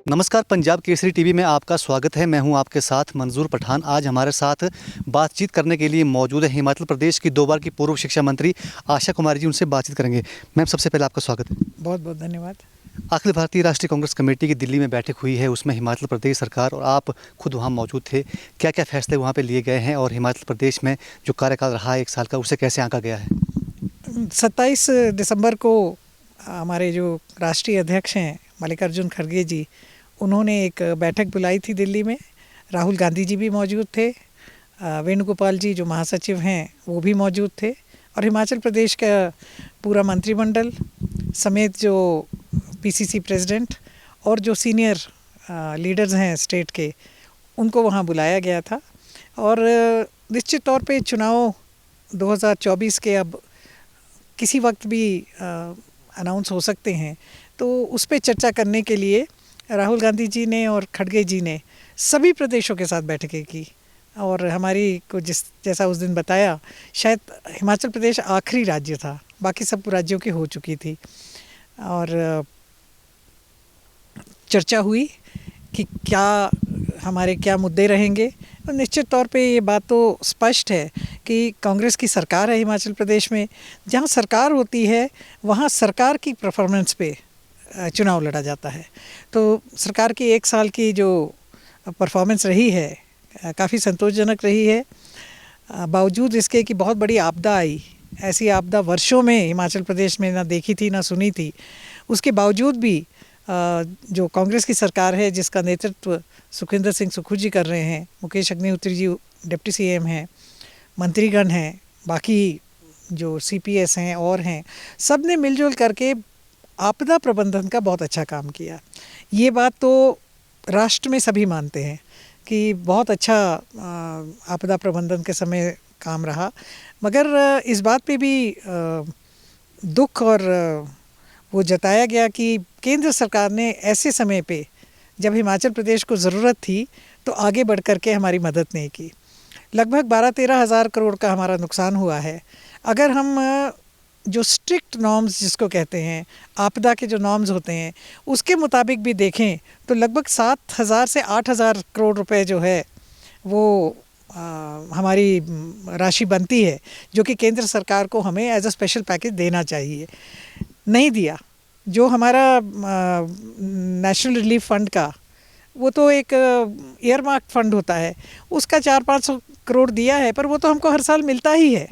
नमस्कार, पंजाब केसरी टीवी में आपका स्वागत है। मैं हूं आपके साथ मंजूर पठान। आज हमारे साथ बातचीत करने के लिए मौजूद है हिमाचल प्रदेश की 2 बार की पूर्व शिक्षा मंत्री आशा कुमारी जी। उनसे बातचीत करेंगे। मैम, सबसे पहले आपका स्वागत है। बहुत बहुत धन्यवाद। अखिल भारतीय राष्ट्रीय कांग्रेस कमेटी की दिल्ली में बैठक हुई है, उसमें हिमाचल प्रदेश सरकार और आप खुद वहाँ मौजूद थे। क्या क्या फैसले वहाँ पर लिए गए हैं और हिमाचल प्रदेश में जो कार्यकाल रहा है 1 साल का, उसे कैसे आंका गया है? 27 दिसंबर को हमारे जो राष्ट्रीय अध्यक्ष हैं मल्लिकार्जुन खड़गे जी, उन्होंने एक बैठक बुलाई थी दिल्ली में। राहुल गांधी जी भी मौजूद थे, वेणुगोपाल जी जो महासचिव हैं वो भी मौजूद थे, और हिमाचल प्रदेश का पूरा मंत्रिमंडल समेत जो पीसीसी प्रेसिडेंट और जो सीनियर लीडर्स हैं स्टेट के, उनको वहाँ बुलाया गया था। और निश्चित तौर पे चुनाव 2024 के अब किसी वक्त भी अनाउंस हो सकते हैं, तो उस पर चर्चा करने के लिए राहुल गांधी जी ने और खड़गे जी ने सभी प्रदेशों के साथ बैठकें की। और हमारी को जैसा उस दिन बताया, शायद हिमाचल प्रदेश आखिरी राज्य था, बाकी सब राज्यों की हो चुकी थी। और चर्चा हुई कि हमारे क्या मुद्दे रहेंगे। और निश्चित तौर पे ये बात तो स्पष्ट है कि कांग्रेस की सरकार है हिमाचल प्रदेश में। जहाँ सरकार होती है वहाँ सरकार की परफॉर्मेंस पे चुनाव लड़ा जाता है। तो सरकार की 1 साल की जो परफॉर्मेंस रही है काफ़ी संतोषजनक रही है। बावजूद इसके कि बहुत बड़ी आपदा आई, ऐसी आपदा वर्षों में हिमाचल प्रदेश में ना देखी थी ना सुनी थी, उसके बावजूद भी जो कांग्रेस की सरकार है जिसका नेतृत्व सुखविंदर सिंह सुक्खू जी कर रहे हैं, मुकेश अग्निहोत्री जी डिप्टी सीएम हैं, मंत्रीगण हैं, बाकी जो सीपीएस हैं और हैं, सब ने मिलजुल करके आपदा प्रबंधन का बहुत अच्छा काम किया। ये बात तो राष्ट्र में सभी मानते हैं कि बहुत अच्छा आपदा प्रबंधन के समय काम रहा। मगर इस बात पे भी दुख और वो जताया गया कि केंद्र सरकार ने ऐसे समय पे जब हिमाचल प्रदेश को ज़रूरत थी तो आगे बढ़ कर के हमारी मदद नहीं की। लगभग 12-13 हज़ार करोड़ का हमारा नुकसान हुआ है। अगर हम जो स्ट्रिक्ट नॉर्म्स जिसको कहते हैं, आपदा के जो नॉर्म्स होते हैं, उसके मुताबिक भी देखें तो लगभग 7,000 से 8,000 करोड़ रुपए जो है वो हमारी राशि बनती है, जो कि केंद्र सरकार को हमें एज अ स्पेशल पैकेज देना चाहिए। नहीं दिया। जो हमारा नेशनल रिलीफ फंड का, वो तो एक ईयरमार्क फंड होता है, उसका 400-500 करोड़ दिया है, पर वो तो हमको हर साल मिलता ही है।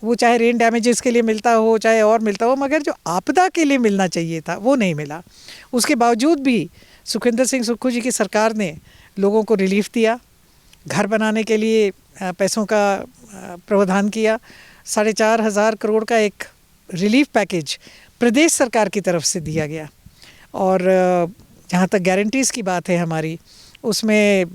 वो चाहे रेन डैमेजेस के लिए मिलता हो, चाहे और मिलता हो, मगर जो आपदा के लिए मिलना चाहिए था वो नहीं मिला। उसके बावजूद भी सुखविंदर सिंह सुक्खू जी की सरकार ने लोगों को रिलीफ दिया, घर बनाने के लिए पैसों का प्रावधान किया। 4,500 करोड़ का एक रिलीफ पैकेज प्रदेश सरकार की तरफ से दिया गया। और जहाँ तक गारंटीज़ की बात है हमारी, उसमें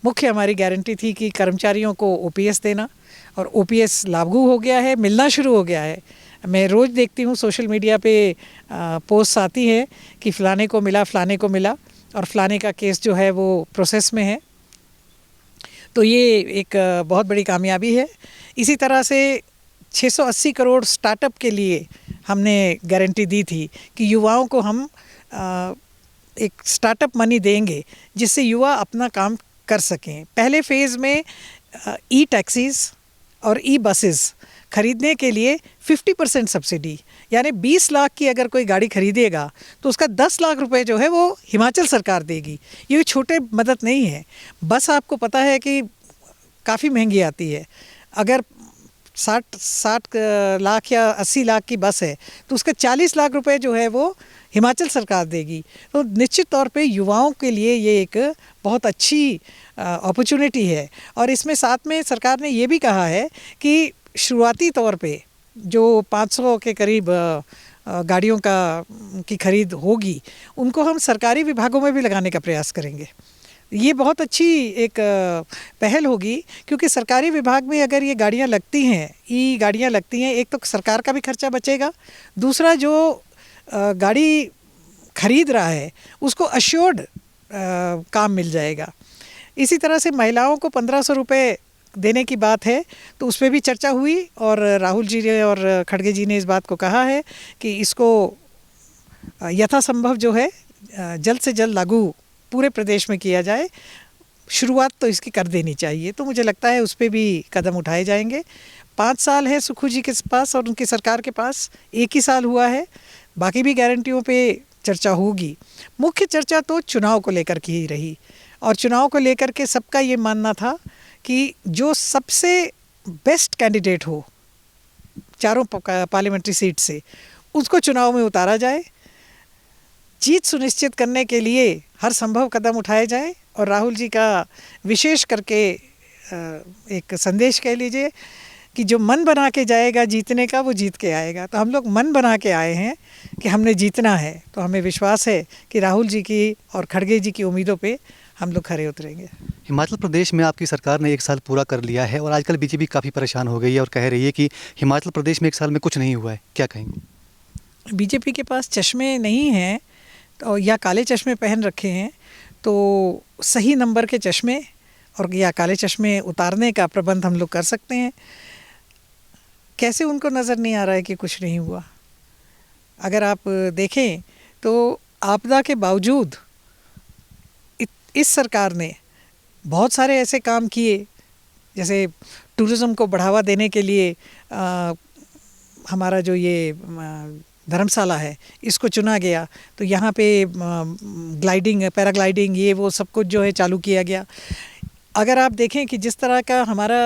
मुख्य हमारी गारंटी थी कि कर्मचारियों को ओपीएस देना, और ओपीएस लागू हो गया है, मिलना शुरू हो गया है। मैं रोज़ देखती हूँ सोशल मीडिया पे पोस्ट आती है कि फ़लाने को मिला, फ़लाने को मिला, और फ़लाने का केस जो है वो प्रोसेस में है। तो ये एक बहुत बड़ी कामयाबी है। इसी तरह से 680 करोड़ स्टार्टअप के लिए हमने गारंटी दी थी कि युवाओं को हम एक स्टार्टअप मनी देंगे जिससे युवा अपना काम कर सकें। पहले फ़ेज़ में ई टैक्सीज़ और ई बसेस खरीदने के लिए 50% सब्सिडी, यानी 20 लाख की अगर कोई गाड़ी खरीदेगा तो उसका 10 लाख रुपए जो है वो हिमाचल सरकार देगी। ये छोटे मदद नहीं है। बस आपको पता है कि काफ़ी महंगी आती है। अगर 60 लाख या 80 लाख की बस है तो उसका 40 लाख रुपए जो है वो हिमाचल सरकार देगी। तो निश्चित तौर पे युवाओं के लिए ये एक बहुत अच्छी अपॉर्चुनिटी है। और इसमें साथ में सरकार ने ये भी कहा है कि शुरुआती तौर पे जो 500 के करीब गाड़ियों की खरीद होगी, उनको हम सरकारी विभागों में भी लगाने का प्रयास करेंगे। ये बहुत अच्छी एक पहल होगी, क्योंकि सरकारी विभाग में अगर ये गाड़ियाँ लगती हैं, ई गाड़ियाँ लगती हैं, एक तो सरकार का भी खर्चा बचेगा, दूसरा जो गाड़ी खरीद रहा है उसको अश्योर्ड काम मिल जाएगा। इसी तरह से महिलाओं को 1500 रुपये देने की बात है, तो उस पर भी चर्चा हुई, और राहुल जी ने और खड़गे जी ने इस बात को कहा है कि इसको यथासंभव जो है जल्द से जल्द लागू पूरे प्रदेश में किया जाए, शुरुआत तो इसकी कर देनी चाहिए। तो मुझे लगता है उस पर भी कदम उठाए जाएंगे। 5 साल है सुक्खू जी के पास और उनकी सरकार के पास, 1 ही साल हुआ है, बाकी भी गारंटियों पे चर्चा होगी। मुख्य चर्चा तो चुनाव को लेकर की ही रही और चुनाव को लेकर के सबका ये मानना था कि जो सबसे बेस्ट कैंडिडेट हो चारों पार्लियामेंट्री सीट से, उसको चुनाव में उतारा जाए, जीत सुनिश्चित करने के लिए हर संभव कदम उठाए जाए। और राहुल जी का विशेष करके एक संदेश कह लीजिए कि जो मन बना के जाएगा जीतने का, वो जीत के आएगा। तो हम लोग मन बना के आए हैं कि हमने जीतना है, तो हमें विश्वास है कि राहुल जी की और खड़गे जी की उम्मीदों पे हम लोग खरे उतरेंगे। हिमाचल प्रदेश में आपकी सरकार ने 1 साल पूरा कर लिया है और आजकल बीजेपी काफ़ी परेशान हो गई है और कह रही है कि हिमाचल प्रदेश में 1 साल में कुछ नहीं हुआ है, क्या कहेंगे? बीजेपी के पास चश्मे नहीं हैं तो या काले चश्मे पहन रखे हैं, तो सही नंबर के चश्मे और या काले चश्मे उतारने का प्रबंध हम लोग कर सकते हैं। कैसे उनको नज़र नहीं आ रहा है कि कुछ नहीं हुआ? अगर आप देखें तो आपदा के बावजूद इस सरकार ने बहुत सारे ऐसे काम किए, जैसे टूरिज़्म को बढ़ावा देने के लिए हमारा जो ये धर्मशाला है इसको चुना गया, तो यहाँ पे ग्लाइडिंग, पैराग्लाइडिंग, ये वो सब कुछ जो है चालू किया गया। अगर आप देखें कि जिस तरह का हमारा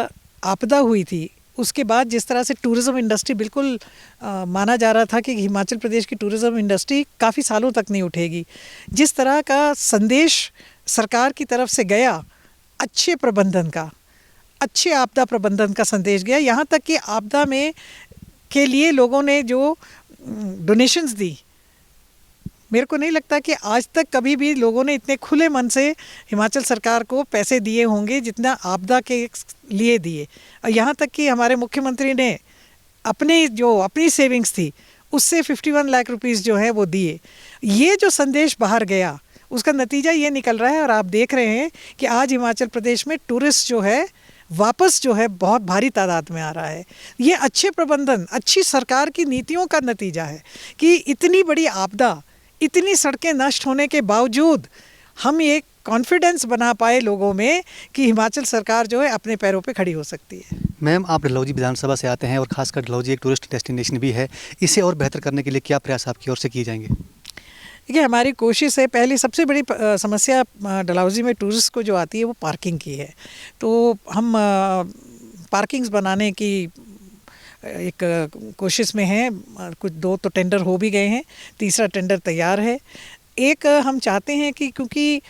आपदा हुई थी, उसके बाद जिस तरह से टूरिज़्म इंडस्ट्री बिल्कुल माना जा रहा था कि हिमाचल प्रदेश की टूरिज़्म इंडस्ट्री काफ़ी सालों तक नहीं उठेगी, जिस तरह का संदेश सरकार की तरफ से गया, अच्छे प्रबंधन का, अच्छे आपदा प्रबंधन का संदेश गया, यहाँ तक कि आपदा में के लिए लोगों ने जो डोनेशंस दी, मेरे को नहीं लगता कि आज तक कभी भी लोगों ने इतने खुले मन से हिमाचल सरकार को पैसे दिए होंगे जितना आपदा के लिए दिए। और यहाँ तक कि हमारे मुख्यमंत्री ने अपनी सेविंग्स थी उससे 51 लाख रुपीस जो है वो दिए। ये जो संदेश बाहर गया उसका नतीजा ये निकल रहा है और आप देख रहे हैं कि आज हिमाचल प्रदेश में टूरिस्ट जो है वापस जो है बहुत भारी तादाद में आ रहा है। ये अच्छे प्रबंधन, अच्छी सरकार की नीतियों का नतीजा है कि इतनी बड़ी आपदा, इतनी सड़कें नष्ट होने के बावजूद हम ये कॉन्फिडेंस बना पाए लोगों में कि हिमाचल सरकार जो है अपने पैरों पे खड़ी हो सकती है। मैम, आप डलहौजी विधानसभा से आते हैं और खासकर डलहौजी एक टूरिस्ट डेस्टिनेशन भी है, इसे और बेहतर करने के लिए क्या प्रयास आपकी ओर से किए जाएंगे? देखिए, हमारी कोशिश है, पहली सबसे बड़ी समस्या डलहौजी में टूरिस्ट को जो आती है वो पार्किंग की है। तो हम पार्किंग्स बनाने की एक कोशिश में हैं। कुछ 2 तो टेंडर हो भी गए हैं, तीसरा टेंडर तैयार है। एक हम चाहते हैं कि क्योंकि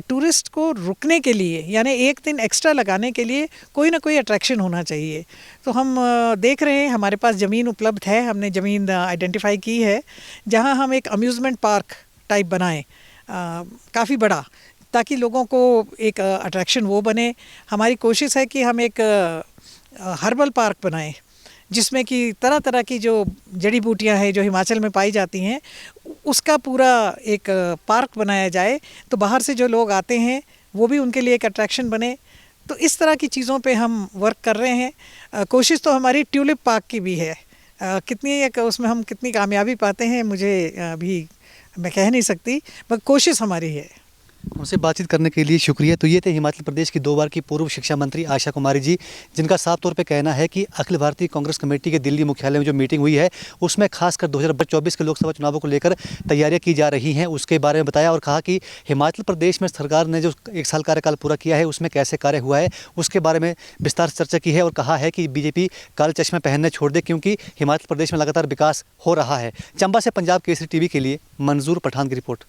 टूरिस्ट को रुकने के लिए, यानी 1 दिन एक्स्ट्रा लगाने के लिए कोई ना कोई अट्रैक्शन होना चाहिए। तो हम देख रहे हैं, हमारे पास ज़मीन उपलब्ध है, हमने ज़मीन आइडेंटिफाई की है जहां हम एक अम्यूज़मेंट पार्क टाइप बनाएं, काफ़ी बड़ा, ताकि लोगों को एक अट्रैक्शन वो बने। हमारी कोशिश है कि हम एक हर्बल पार्क बनाएं जिसमें कि तरह तरह की जो जड़ी बूटियां हैं जो हिमाचल में पाई जाती हैं, उसका पूरा एक पार्क बनाया जाए, तो बाहर से जो लोग आते हैं वो भी उनके लिए एक अट्रैक्शन बने। तो इस तरह की चीज़ों पे हम वर्क कर रहे हैं। कोशिश तो हमारी ट्यूलिप पार्क की भी है, उसमें हम कितनी कामयाबी पाते हैं मुझे अभी मैं कह नहीं सकती, मगर कोशिश हमारी है। हमसे बातचीत करने के लिए शुक्रिया। तो ये थे हिमाचल प्रदेश की 2 बार की पूर्व शिक्षा मंत्री आशा कुमारी जी, जिनका साफ तौर पे कहना है कि अखिल भारतीय कांग्रेस कमेटी के दिल्ली मुख्यालय में जो मीटिंग हुई है उसमें खासकर 2024 के लोकसभा चुनावों को लेकर तैयारियां की जा रही हैं, उसके बारे में बताया और कहा कि हिमाचल प्रदेश में सरकार ने जो 1 साल कार्यकाल पूरा किया है उसमें कैसे कार्य हुआ है उसके बारे में विस्तार से चर्चा की है और कहा है कि बीजेपी काले चश्मे पहनने छोड़ दे, क्योंकि हिमाचल प्रदेश में लगातार विकास हो रहा है। चंबा से पंजाब केसरी टीवी के लिए मंजूर पठान की रिपोर्ट।